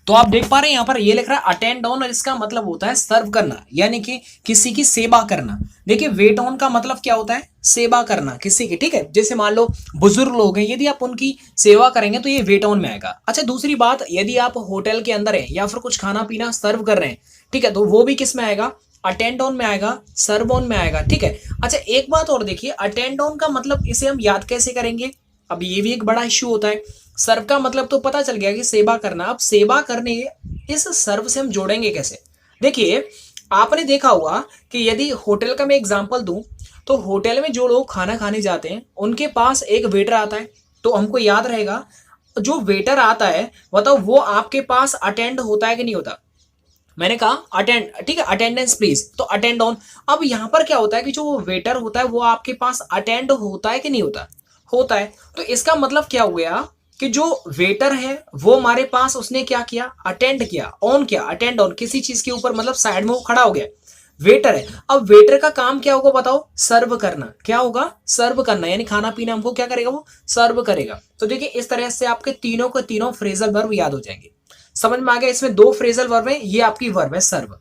तो आप देख पा रहे हैं यहाँ पर ये लिख रहा है अटेंड ऑन, और इसका मतलब होता है सर्व करना, यानी कि किसी की सेवा करना। देखिए वेट ऑन का मतलब क्या होता है, सेवा करना किसी की, ठीक है। जैसे मान लो बुजुर्ग लोग हैं, यदि आप उनकी सेवा करेंगे तो ये वेट ऑन में आएगा। अच्छा दूसरी बात, यदि आप होटल के अंदर हैं या फिर कुछ खाना पीना सर्व कर रहे हैं, ठीक है, तो वो भी किस में आएगा, अटेंड ऑन में आएगा, सर्व ऑन में आएगा, ठीक है। अच्छा एक बात और देखिए, अटेंड ऑन का मतलब इसे हम याद कैसे करेंगे, अब ये भी एक बड़ा इश्यू होता है। सर्व का मतलब तो पता चल गया कि सेवा करना, अब सेवा करने इस सर्व से हम जोड़ेंगे कैसे। देखिए आपने देखा होगा कि यदि होटल का मैं एग्जांपल दूं, तो होटल में जो लोग खाना खाने जाते हैं उनके पास एक वेटर आता है, तो हमको याद रहेगा जो वेटर आता है, बताओ वो आपके पास अटेंड होता है कि नहीं होता। मैंने कहा अटेंड, ठीक है, अटेंडेंस प्लीज, तो अटेंड ऑन। अब यहां पर क्या होता है कि जो वेटर होता है वो आपके पास अटेंड होता है कि नहीं होता, होता है। तो इसका मतलब क्या हो गया कि जो वेटर है वो हमारे पास उसने क्या किया, अटेंड किया, ऑन किया, अटेंड ऑन, किसी चीज के ऊपर मतलब साइड में वो खड़ा हो गया, वेटर है। अब वेटर का काम क्या होगा बताओ, सर्व करना, क्या होगा, सर्व करना, यानी खाना पीना हमको क्या करेगा, वो सर्व करेगा। तो देखिए इस तरह से आपके तीनों के तीनों फ्रेजल वर्ब याद हो जाएंगे। समझ में आ गया, इसमें दो फ्रेजल वर्ब है, ये आपकी वर्ब है सर्व।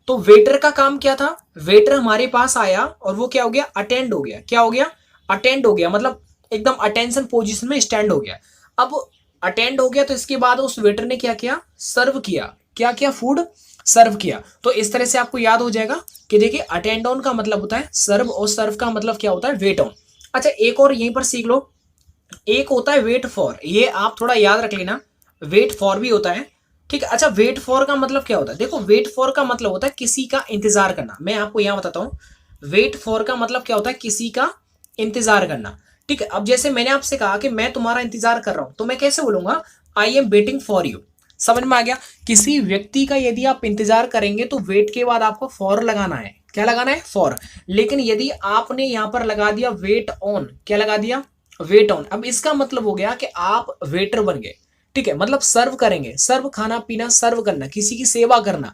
तो वेटर का काम क्या था, वेटर हमारे पास आया और वो क्या हो गया, अटेंड हो गया, क्या हो गया, अटेंड हो गया, मतलब एकदम अटेंशन पोजीशन में स्टैंड हो गया। अब अटेंड हो गया तो इसके बाद उस वेटर ने क्या किया, सर्व किया, क्या किया, फूड सर्व किया। तो इस तरह से आपको याद हो जाएगा कि देखिए अटेंड ऑन का मतलब होता है सर्व, और सर्व का मतलब क्या होता है, वेट ऑन। अच्छा एक और यहीं पर सीख लो, एक होता है वेट फॉर, ये आप थोड़ा याद रख लेना, वेट फॉर भी होता है, ठीक है। अच्छा वेट फॉर का मतलब क्या होता है, देखो वेट फॉर का मतलब होता है किसी का इंतजार करना। मैं आपको यहां बताता हूं वेट फॉर का मतलब क्या होता है, किसी का इंतजार करना, ठीक है। अब जैसे मैंने आपसे कहा कि मैं तुम्हारा इंतजार कर रहा हूं, तो मैं कैसे बोलूंगा, I am waiting for you. समझ में आ गया, किसी व्यक्ति का यदि आप इंतजार करेंगे तो वेट के बाद आपको फॉर लगाना है, क्या लगाना है, फॉर। लेकिन यदि आपने यहां पर लगा दिया वेट ऑन, क्या लगा दिया, वेट ऑन, अब इसका मतलब हो गया कि आप वेटर बन गए, ठीक है, मतलब सर्व करेंगे, सर्व खाना पीना, सर्व करना, किसी की सेवा करना,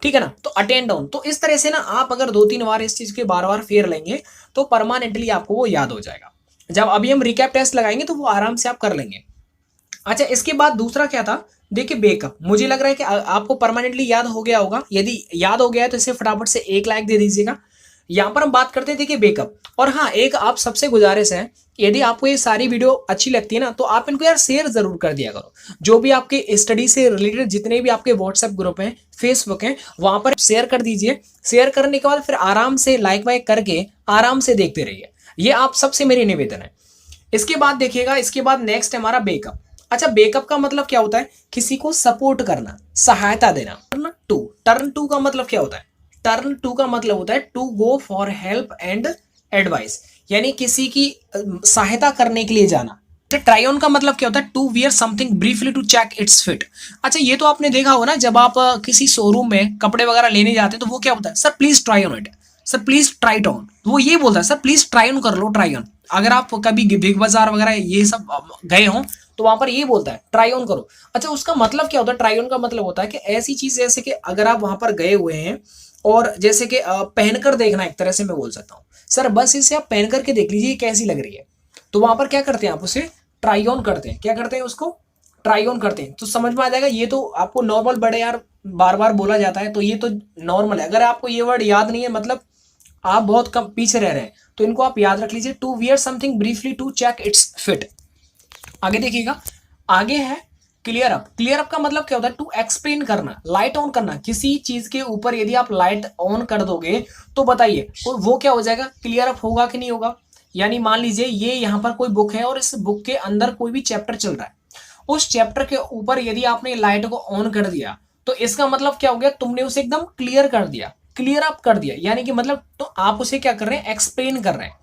ठीक है ना। तो अटेंड ऑन, तो इस तरह से ना आप अगर 2-3 बार इस चीज के बार बार फेर लेंगे तो परमानेंटली आपको वो याद हो जाएगा। जब अभी हम रिकैप टेस्ट लगाएंगे तो वो आराम से आप कर लेंगे। अच्छा इसके बाद दूसरा क्या था, देखिए बेकअप, मुझे लग रहा है कि आपको परमानेंटली याद हो गया होगा, यदि याद हो गया है तो इसे फटाफट से 1 लाइक दे दीजिएगा। यहां पर हम बात करते हैं देखिए बेकअप। और हाँ एक आप सबसे गुजारिश है, यदि आपको ये सारी वीडियो अच्छी लगती है ना तो आप इनको यार शेयर जरूर कर दिया करो, जो भी आपके स्टडी से रिलेटेड जितने भी आपके व्हाट्सएप ग्रुप हैं, फेसबुक हैं, वहां पर शेयर कर दीजिए। शेयर करने के बाद फिर आराम से लाइक वाइक करके आराम से देखते रहिए, ये आप सबसे मेरी निवेदन है। इसके बाद देखिएगा, इसके बाद नेक्स्ट है हमारा बेकअप। अच्छा बेकअप का मतलब क्या होता है, किसी को सपोर्ट करना, सहायता देना। टर्न टू का मतलब क्या होता है, टर्न टू का मतलब होता है to go for help and advice, यानी किसी की सहायता करने के लिए जाना। ट्राई ऑन का मतलब क्या होता है, to wear something briefly to check its fit. अच्छा ये तो आपने देखा होगा ना, जब आप किसी शोरूम में कपड़े वगैरह लेने जाते हैं तो वो क्या होता है, sir please try on it, sir please try it on, वो ये बोलता है सर प्लीज ट्राई ऑन कर लो, ट्राई ऑन। अगर आप कभी बिग बाजार वगैरह ये सब गए हो तो वहां पर ये बोलता है ट्राई ऑन करो। अच्छा उसका मतलब क्या होता है, ट्राई ऑन का मतलब होता है कि ऐसी चीज जैसे कि अगर आप वहां पर गए हुए हैं और जैसे कि पहनकर देखना, एक तरह से मैं बोल सकता हूँ सर बस इसे आप पहन करके देख लीजिए कैसी लग रही है, तो वहां पर क्या करते हैं आप उसे ट्राई ऑन करते हैं, क्या करते हैं उसको ट्राई ऑन करते हैं। तो समझ में आ जाएगा, ये तो आपको नॉर्मल बड़े यार बार बार बोला जाता है तो ये तो नॉर्मल है। अगर आपको ये वर्ड याद नहीं है मतलब आप बहुत कम पीछे रह रहे हैं, तो इनको आप याद रख लीजिए, to wear something briefly to check its fit. आगे देखिएगा, आगे है क्लियर अप। क्लियर अप का मतलब क्या होता है, टू एक्सप्लेन करना, लाइट ऑन करना, किसी चीज के ऊपर यदि आप लाइट ऑन कर दोगे तो बताइए वो क्या हो जाएगा, क्लियर अप होगा कि नहीं होगा। यानी मान लीजिए ये यहाँ पर कोई बुक है और इस बुक के अंदर कोई भी चैप्टर चल रहा है, उस चैप्टर के ऊपर यदि आपने लाइट को ऑन कर दिया तो इसका मतलब क्या हो गया, तुमने उसे एकदम क्लियर कर दिया, क्लियर अप कर दिया, यानी कि मतलब तो आप उसे क्या कर रहे हैं, एक्सप्लेन कर रहे हैं।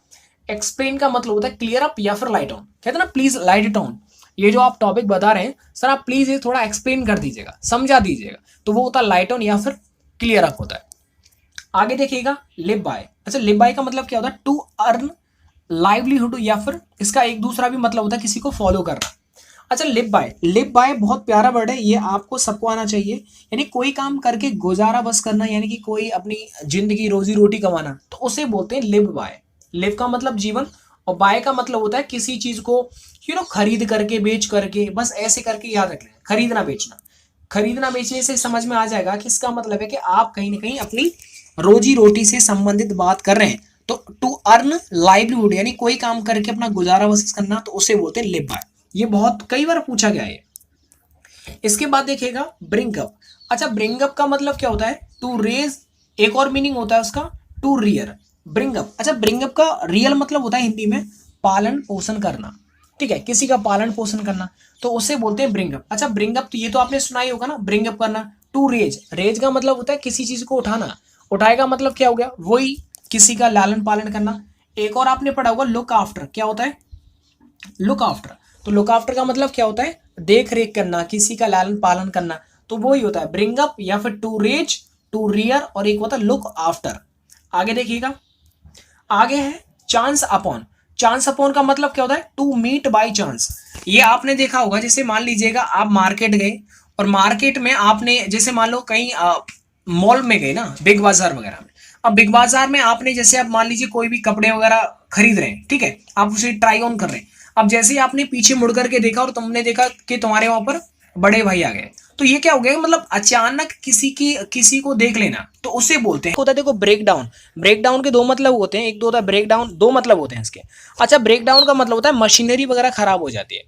एक्सप्लेन का मतलब होता है क्लियर अप या फिर लाइट ऑन, कहते हैं ना प्लीज लाइट इट ऑन। ये जो आप टॉपिक बता रहे हैं सर आप प्लीज ये थोड़ा एक्सप्लेन कर दीजिएगा, समझा दीजिएगा, तो वो होता है लाइट ऑन या फिर क्लियर अप होता है। आगे देखिएगा लिव बाय। अच्छा लिव बाय का मतलब क्या होता है, टू अर्न लाइवलीहुड, या फिर इसका एक दूसरा भी मतलब होता है किसी को फॉलो करना। अच्छा लिव बाय, लिव बाय बहुत प्यारा वर्ड है, ये आपको सबको आना चाहिए, यानी कोई काम करके गुजारा बस करना, यानी कि कोई अपनी जिंदगी रोजी रोटी कमाना, तो उसे बोलते हैं लिव बाय। लिव का मतलब जीवन, और बाय का मतलब होता है किसी चीज को खरीद करके बेच करके, बस ऐसे करके याद रख लें, खरीदना बेचना। खरीदना बेचने से समझ में आ जाएगा कि इसका मतलब है कि आप कहीं ना कहीं अपनी रोजी रोटी से संबंधित बात कर रहे हैं। तो टू अर्न लाइवलीहुड यानी कोई काम करके अपना गुजारा बसर करना, तो उसे बोलते हैं लिव बाय। ये बहुत कई बार पूछा गया है। इसके बाद देखिएगा ब्रिंग अप। अच्छा, ब्रिंग अप का मतलब क्या होता है? To raise. एक और मीनिंग होता है उसका टू रियर। ब्रिंग अप, अच्छा ब्रिंग अप का रियल मतलब होता है हिंदी में पालन पोषण करना। ठीक है, किसी का पालन पोषण करना, तो उसे बोलते हैं ब्रिंग अप। अच्छा ब्रिंग अप तो ये तो आपने सुना ही होगा ना, ब्रिंग अप करना। टू रेज, रेज का मतलब होता है किसी चीज को उठाना। उठाएगा मतलब क्या हो गया? वही किसी का लालन पालन करना। एक और आपने पढ़ा होगा लुक आफ्टर, क्या होता है? Look after. तो लुक आफ्टर का मतलब क्या होता है? देख रेख करना, किसी का लालन पालन करना। तो वो ही होता है ब्रिंग अप या फिर टू रेज, टू रियर, और एक होता है लुक आफ्टर। आगे देखिएगा, आगे है चांस अपॉन। चांस अपॉन का मतलब क्या होता है? To meet by chance. ये आपने देखा होगा, जैसे मान लीजिएगा आप मार्केट गए और मार्केट में आपने जैसे मान लो कहीं मॉल में गए ना, बिग बाजार वगैरह में। अब बिग बाजार में आपने जैसे आप मान लीजिए कोई भी कपड़े वगैरह खरीद रहे हैं, ठीक है, आप उसे ट्राई ऑन कर रहे हैं। अब जैसे ही आपने पीछे मुड़ करके देखा और तुमने देखा कि तुम्हारे वहां पर बड़े भाई आ गए, तो ये क्या हो गया? मतलब अचानक किसी को देख लेना, तो उसे बोलते हैं, होता है देखो ब्रेक डाउन। ब्रेक डाउन के दो मतलब होते हैं, एक तो होता है ब्रेक डाउन, दो मतलब होते हैं इसके। अच्छा, ब्रेक डाउन का मतलब होता है मशीनरी वगैरह खराब हो जाती है।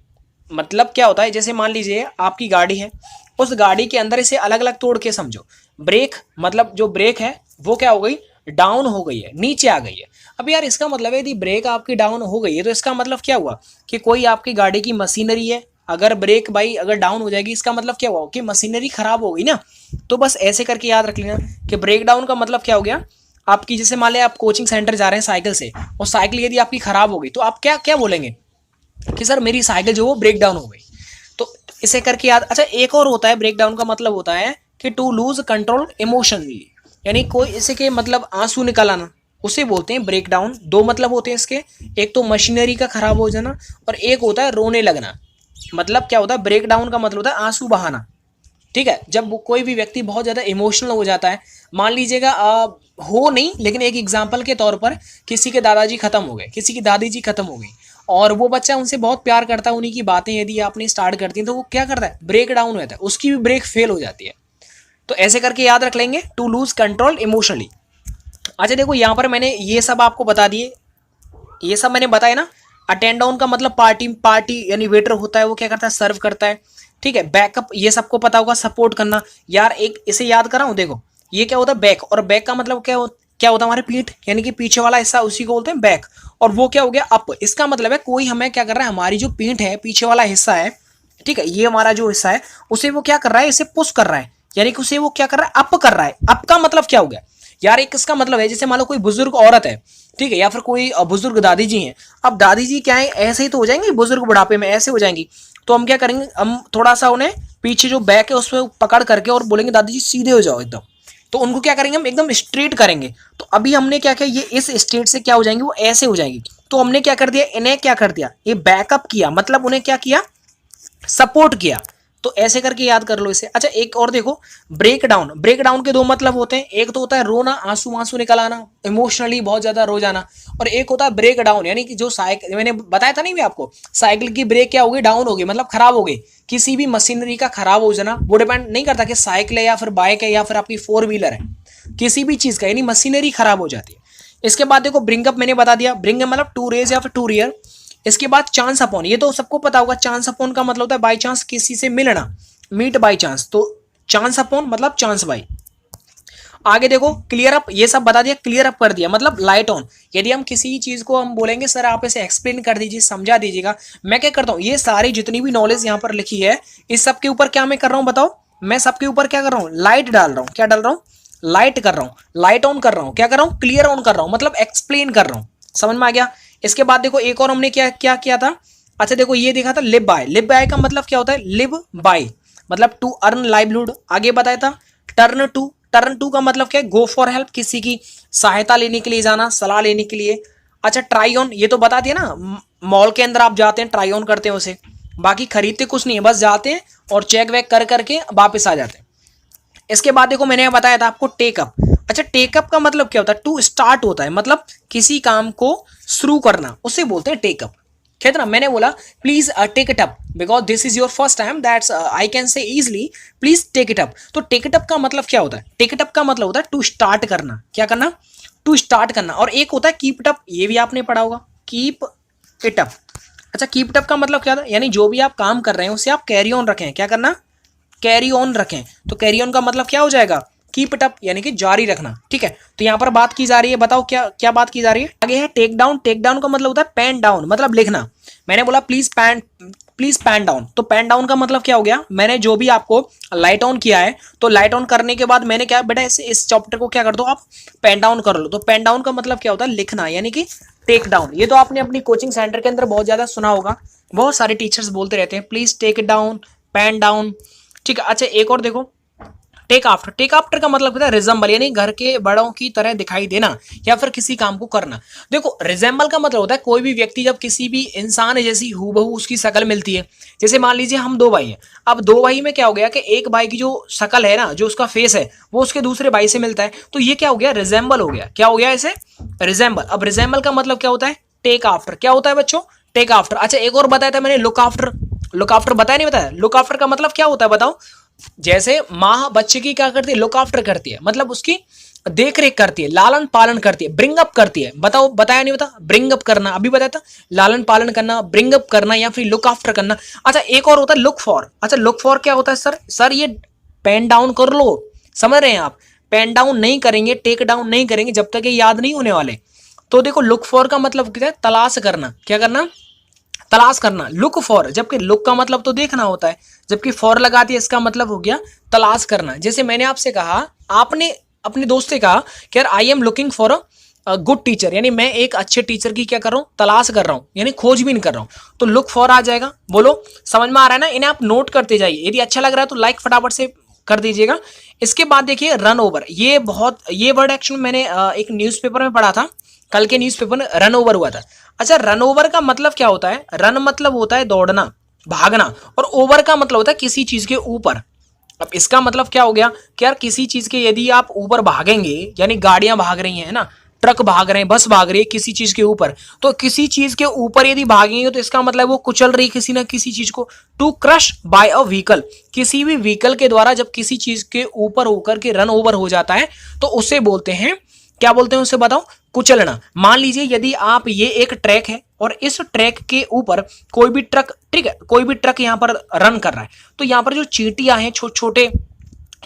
मतलब क्या होता है? जैसे मान लीजिए आपकी गाड़ी है, उस गाड़ी के अंदर इसे अलग अलग तोड़ के समझो। ब्रेक मतलब जो ब्रेक है वो क्या हो गई? डाउन हो गई है, नीचे आ गई है। अब यार इसका मतलब है यदि ब्रेक आपकी डाउन हो गई है, तो इसका मतलब क्या हुआ? कि कोई आपकी गाड़ी की मशीनरी है, अगर ब्रेक भाई अगर डाउन हो जाएगी, इसका मतलब क्या हुआ? कि मशीनरी खराब हो गई ना। तो बस ऐसे करके याद रख लेना कि ब्रेक डाउन का मतलब क्या हो गया? आपकी जैसे मान लिया आप कोचिंग सेंटर जा रहे हैं साइकिल से, और साइकिल यदि आपकी खराब हो गई, तो आप क्या क्या बोलेंगे? कि सर मेरी साइकिल जो वो ब्रेक डाउन हो गई। तो इसे करके याद। अच्छा, एक और होता है ब्रेक डाउन का मतलब होता है कि टू लूज कंट्रोल इमोशनली, यानी कोई इसे के मतलब आंसू निकल आना, उसे बोलते हैं ब्रेक डाउन। दो मतलब होते हैं इसके, एक तो मशीनरी का खराब हो जाना, और एक होता है रोने लगना। मतलब क्या होता है? ब्रेक डाउन का मतलब होता है आंसू बहाना। ठीक है, जब कोई भी व्यक्ति बहुत ज़्यादा इमोशनल हो जाता है, मान लीजिएगा हो नहीं, लेकिन एक एग्जाम्पल के तौर पर किसी के दादाजी खत्म हो गए, किसी की दादी जी खत्म हो गई, और वो बच्चा उनसे बहुत प्यार करता है, उन्हीं की बातें यदि आपने स्टार्ट करती हैं, तो वो क्या करता है? ब्रेक डाउन हो जाता है, उसकी भी ब्रेक फेल हो जाती है। तो ऐसे करके याद रख लेंगे, टू लूज कंट्रोल इमोशनली। अच्छा देखो, यहाँ पर मैंने ये सब आपको बता दिए, ये सब मैंने बताया ना। अटेंड ऑन का मतलब पार्टी, पार्टी यानी वेटर होता है, वो क्या करता है? सर्व करता है। ठीक है, बैकअप ये सबको पता होगा, सपोर्ट करना। यार एक इसे याद कराऊं, देखो ये क्या होता है? बैक, और बैक का मतलब क्या होता है? हमारे पीठ, यानी कि पीछे वाला हिस्सा, उसी को बोलते हैं बैक। और वो क्या हो गया? अप। इसका मतलब है कोई हमें क्या कर रहा है? हमारी जो पीठ है, पीछे वाला हिस्सा है, ठीक है, ये हमारा जो हिस्सा है, उसे वो क्या कर रहा है? इसे पुश कर रहा है, यानी कि उसे वो क्या कर रहा है? अप कर रहा है। अप का मतलब क्या हो गया यार? एक इसका मतलब है, जैसे मान लो कोई बुजुर्ग औरत है, ठीक है, या फिर कोई बुजुर्ग दादी जी हैं। अब दादी जी क्या है? ऐसे ही तो हो जाएंगी, बुजुर्ग बुढ़ापे में ऐसे हो जाएंगी। तो हम क्या करेंगे? हम थोड़ा सा उन्हें पीछे जो बैक है उस पर पकड़ करके और बोलेंगे दादी जी सीधे हो जाओ एकदम। तो उनको क्या करेंगे? हम एकदम स्ट्रेट करेंगे। तो अभी हमने क्या किया? ये इस स्टेट से क्या हो जाएंगी? वो ऐसे हो जाएंगी। तो हमने क्या कर दिया? इन्हें क्या कर दिया? ये बैकअप किया, मतलब उन्हें क्या किया? सपोर्ट किया। तो ऐसे करके याद कर लो इसे। अच्छा एक और देखो, ब्रेक डाउन। ब्रेक डाउन के दो मतलब होते हैं, एक तो होता है रोना, आंसू आंसू निकल आना, इमोशनली बहुत ज्यादा रो जाना, और एक होता है ब्रेक डाउन, यानी कि जो साइकिल, मैंने बताया था नहीं भी आपको, साइकिल की ब्रेक क्या हो गई? डाउन हो गई, मतलब खराब हो गई। किसी भी मशीनरी का खराब हो जाना, वो डिपेंड नहीं करता कि साइकिल है या फिर बाइक है या फिर आपकी फोर व्हीलर है, किसी भी चीज का, यानी मशीनरी खराब हो जाती है। इसके बाद देखो ब्रिंगअप, मैंने बता दिया, ब्रिंग मतलब टू रेज या फिर टू रियर। इसके बाद चांस अपॉन, ये तो सबको पता होगा, चांस अपॉन का मतलब होता है बाई चांस किसी से मिलना, मीट बाई चांस। तो चांस अपॉन मतलब चांस बाई। आगे देखो क्लियर अप, ये सब बता दिया, क्लियर अप कर दिया, मतलब लाइट ऑन। यदि हम किसी चीज को हम बोलेंगे सर आप इसे एक्सप्लेन कर दीजिए, समझा दीजिएगा, मैं क्या करता हूं? ये सारी जितनी भी नॉलेज यहां पर लिखी है, इस सब के ऊपर क्या मैं कर रहा हूं बताओ? मैं सबके ऊपर क्या कर रहा हूं? लाइट डाल रहा हूं। क्या डाल रहा हूं? लाइट कर रहा हूं, लाइट ऑन कर रहा हूं। क्या कर रहा हूं? क्लियर ऑन कर रहा हूं, मतलब एक्सप्लेन कर रहा हूं। समझ में आ गया? इसके बाद देखो एक और हमने क्या क्या किया था। अच्छा देखो ये देखा था लिव बाय। लिव बाय का मतलब क्या होता है? लिव बाय मतलब टू अर्न लाइवलीहुड। आगे बताया था टर्न टू। टर्न टू का मतलब क्या है? गो फॉर हेल्प, किसी की सहायता लेने के लिए जाना, सलाह लेने के लिए। अच्छा ट्राई ऑन, ये तो बता दिया ना, मॉल के अंदर आप जाते हैं, ट्राई ऑन करते हैं उसे, बाकी खरीदते कुछ नहीं है, बस जाते हैं और चेक वेक कर करके वापस आ जाते हैं। इसके बाद देखो मैंने बताया था आपको टेकअप। अच्छा टेकअप का मतलब क्या होता है? टू स्टार्ट होता है, मतलब किसी काम को शुरू करना, उसे बोलते हैं टेकअप। कहते ना, मैंने बोला please take it up because this is your first time, that's I can say easily please take it up. तो टेक इट अप का मतलब क्या होता है? टेक इट अप का मतलब होता है टू स्टार्ट करना। क्या करना? टू स्टार्ट करना। और एक होता है कीप इट अप, ये भी आपने पढ़ा होगा, कीप इट अप। अच्छा, कीप इट अप का मतलब क्या था? यानी जो भी आप काम कर रहे हैं उसे आप कैरी ऑन रखें। क्या करना? कैरी ऑन रखें। तो कैरी ऑन का मतलब क्या हो जाएगा? कीप इट अप, यानी कि जारी रखना। ठीक है, तो यहां पर बात की जा रही है, बताओ क्या क्या बात की जा रही है। आगे है टेक डाउन। टेक डाउन का मतलब होता है पेन डाउन, मतलब लिखना। मैंने बोला प्लीज पेन डाउन, तो पेन डाउन का मतलब क्या हो गया? मैंने जो भी आपको लाइट ऑन किया है, तो लाइट ऑन करने के बाद मैंने क्या बेटा, इस चैप्टर को क्या कर दो आप, पेन डाउन कर लो। तो पेन डाउन का मतलब क्या होता है? लिखना, यानी कि टेक डाउन। ये तो आपने अपनी कोचिंग सेंटर के अंदर बहुत ज्यादा सुना होगा, बहुत सारे टीचर्स बोलते रहते हैं please take it down, pen down. ठीक है, अच्छा एक और देखो, टेक आफ्टर। टेक आफ्टर का मतलब होता है रिजेंबल, यानी घर के बड़ों की तरह दिखाई देना या फिर किसी काम को करना। देखो, रिजेंबल का मतलब होता है कोई भी व्यक्ति जब किसी भी इंसान जैसी हूबहू उसकी शक्ल मिलती है। जैसे मान लीजिए हम दो भाई हैं, अब दो भाई में क्या हो गया कि एक भाई की जो शक्ल है ना, जो उसका फेस है, वो उसके दूसरे भाई से मिलता है, तो ये क्या हो गया? रिजेंबल हो गया। क्या हो गया इसे? रिजेंबल। अब रिजेंबल का मतलब क्या होता है? Take after. क्या होता है बच्चों? Take after. अच्छा एक और बताया था मैंने, लुक आफ्टर। लुक आफ्टर बताया नहीं बताया? लुक आफ्टर का मतलब क्या होता है बताओ? जैसे माँ बच्चे की क्या करती है? लुक आफ्टर करती है, मतलब उसकी देख रेख करती है, लालन पालन करती है, ब्रिंग अप करती है। बताओ, बताया नहीं बता? ब्रिंग अप करना अभी बताया था, लालन पालन करना, ब्रिंग अप करना या फिर लुक आफ्टर करना। अच्छा एक और होता है लुक फॉर। अच्छा लुक फॉर क्या होता है सर ये पेन डाउन कर लो, समझ रहे हैं आप? पेन डाउन नहीं करेंगे, टेक डाउन नहीं करेंगे जब तक ये याद नहीं होने वाले। तो देखो लुक फॉर का मतलब क्या है? तलाश करना। क्या करना? तलाश करना। लुक फॉर, जबकि लुक का मतलब तो देखना होता है, जबकि फॉर लगाती है इसका मतलब हो गया तलाश करना। जैसे मैंने आपसे कहा, आपने अपने दोस्त से कहा कि यार I am looking for a good teacher, यानी मैं एक अच्छे टीचर की क्या कर रहा हूं? तलाश कर रहा हूं, यानी खोजबीन कर रहा हूं। तो लुक फॉर आ जाएगा। बोलो समझ में आ रहा है ना? इन्हें आप नोट करते जाइए, यदि अच्छा लग रहा है तो लाइक फटाफट से कर दीजिएगा। इसके बाद देखिए रन ओवर। ये वर्ड एक्चुअली मैंने एक न्यूज़पेपर में पढ़ा था, कल के न्यूज़पेपर में रन ओवर हुआ था। अच्छा रन ओवर का मतलब क्या होता है? रन मतलब होता है दौड़ना, भागना, और ओवर का मतलब होता है किसी चीज के ऊपर। अब इसका मतलब क्या हो गया कि यार किसी चीज के यदि आप ऊपर भागेंगे, यानी गाड़ियां भाग रही हैं ना, ट्रक भाग रहे हैं, बस भाग रही है किसी चीज के ऊपर, तो किसी चीज के ऊपर यदि भागेंगे तो इसका मतलब वो कुचल रही है किसी ना किसी चीज को। To crush by a vehicle, किसी भी व्हीकल के द्वारा जब किसी चीज के ऊपर होकर के रन ओवर हो जाता है तो उसे बोलते हैं, क्या बोलते हैं उसे बताओ? कुचलना। मान लीजिए यदि आप, ये एक ट्रैक है और इस ट्रैक के ऊपर कोई भी ट्रक, ठीक है, कोई भी ट्रक यहां पर रन कर रहा है, तो यहां पर जो चींटियां हैं, छोटे छोटे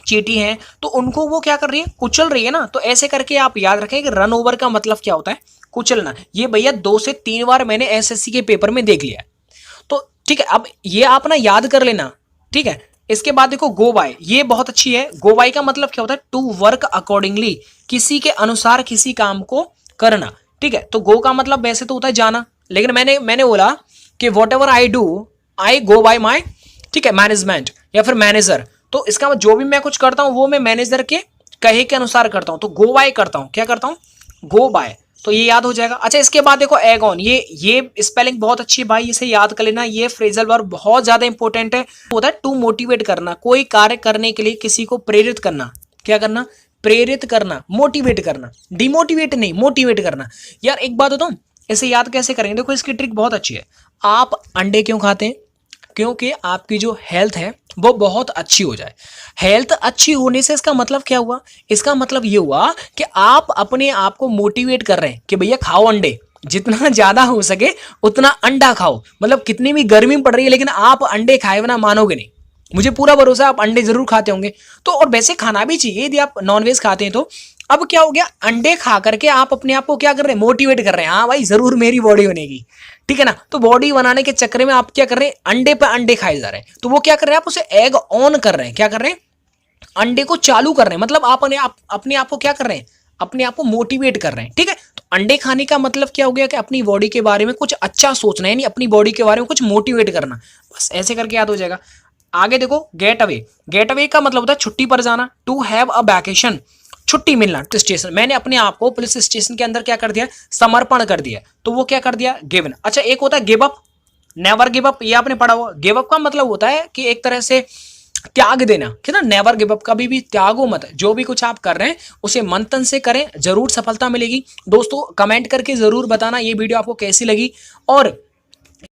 चींटी हैं, तो उनको वो क्या कर रही है? कुचल रही है ना। तो ऐसे करके आप याद रखें कि रन ओवर का मतलब क्या होता है? कुचलना। ये भैया 2 से 3 बार मैंने एसएससी के पेपर में देख लिया है। तो ठीक है, अब ये आप ना याद कर लेना। ठीक है, इसके बाद देखो गो बाय, ये बहुत अच्छी है। गो बाय का मतलब क्या होता है? टू वर्क अकॉर्डिंगली, किसी के अनुसार किसी काम को करना। ठीक है, तो गो का मतलब वैसे तो होता है जाना, लेकिन मैंने बोला कि what ever I do I go bye माई, ठीक है, मैनेजमेंट या फिर मैनेजर। तो इसका मतलब जो भी मैं कुछ करता हूं वो मैं मैनेजर के कहे के अनुसार करता हूं, तो गो बाय करता हूं। क्या करता हूं? गो बाय। तो ये याद हो जाएगा। अच्छा इसके बाद देखो एग ऑन, ये स्पेलिंग बहुत अच्छी है भाई, इसे याद कर लेना। ये फ्रेजल वर्ब बहुत ज्यादा इंपॉर्टेंट है। होता है टू मोटिवेट करना, कोई कार्य करने के लिए किसी को प्रेरित करना। क्या करना? प्रेरित करना, मोटिवेट करना, डिमोटिवेट नहीं, मोटिवेट करना। यार एक बात बताऊं, इसे याद कैसे करेंगे? देखो इसकी ट्रिक बहुत अच्छी है। आप अंडे क्यों खाते हैं? क्योंकि आपकी जो हेल्थ है वो बहुत अच्छी हो जाए। हेल्थ अच्छी होने से इसका मतलब क्या हुआ? इसका मतलब ये हुआ कि आप अपने आप को मोटिवेट कर रहे हैं कि भैया खाओ अंडे, जितना ज्यादा हो सके उतना अंडा खाओ। मतलब कितनी भी गर्मी पड़ रही है लेकिन आप अंडे खाए बिना मानोगे नहीं, मुझे पूरा भरोसा आप अंडे जरूर खाते होंगे। तो और वैसे खाना भी चाहिए यदि आप नॉनवेज खाते हैं तो। अब क्या हो गया? अंडे खा करके आप अपने आप को क्या कर रहे हैं? मोटिवेट कर रहे हैं, हाँ भाई जरूर मेरी बॉडी बनेगी, ठीक है ना। तो बॉडी बनाने के चक्कर में आप क्या कर रहे हैं? अंडे पे अंडे खाए जा रहे हैं। तो वो क्या कर रहे हैं? आप उसे एग ऑन कर रहे हैं। क्या कर रहे हैं? अंडे को चालू कर रहे हैं। मतलब आप अपने आप को क्या कर रहे हैं? अपने आप को मोटिवेट कर रहे हैं। ठीक है, तो अंडे खाने का मतलब क्या हो गया कि अपनी बॉडी के बारे में कुछ अच्छा सोचना है, यानी अपनी बॉडी के बारे में कुछ मोटिवेट करना। बस ऐसे करके याद हो जाएगा। आगे देखो गेट अवे। गेट अवे का मतलब होता है छुट्टी पर जाना, टू हैव अ वैकेशन, छुट्टी मिलना। स्टेशन, मैंने अपने आप को पुलिस स्टेशन के अंदर क्या कर दिया? समर्पण कर दिया, तो वो क्या कर दिया? गिवन। अच्छा एक होता है give up, never give up, ये आपने पढ़ा हुआ। गिव अप का मतलब होता है कि एक तरह से त्याग देना, ठीक है ना। नेवर गिव अप, कभी भी त्यागो मत। जो भी कुछ आप कर रहे हैं उसे मन तन से करें, जरूर सफलता मिलेगी। दोस्तों कमेंट करके जरूर बताना ये वीडियो आपको कैसी लगी, और